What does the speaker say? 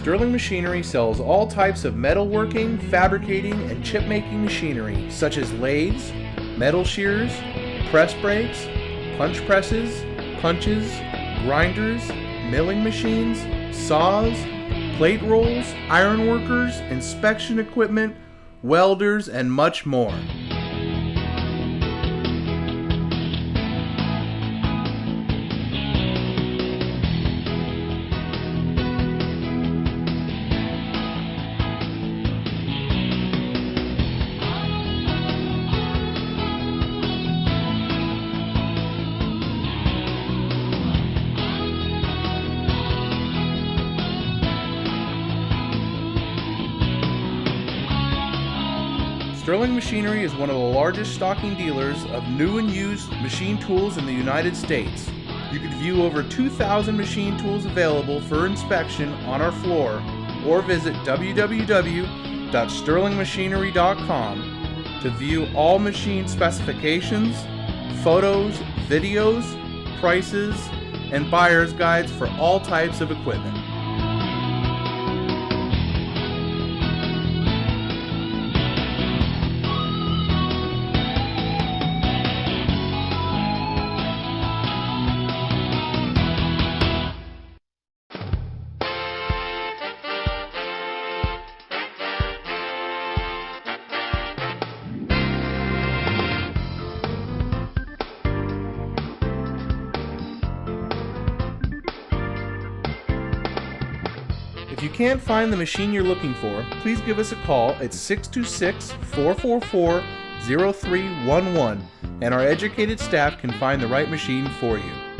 Sterling Machinery sells all types of metalworking, fabricating, and chip-making machinery such as lathes, metal shears, press brakes, punch presses, punches, grinders, milling machines, saws, plate rolls, iron workers, inspection equipment, welders, and much more. Sterling Machinery is one of the largest stocking dealers of new and used machine tools in the United States. You can view over 2,000 machine tools available for inspection on our floor or visit www.sterlingmachinery.com to view all machine specifications, photos, videos, prices, and buyer's guides for all types of equipment. If you can't find the machine you're looking for, please give us a call at 626-444-0311 and our educated staff can find the right machine for you.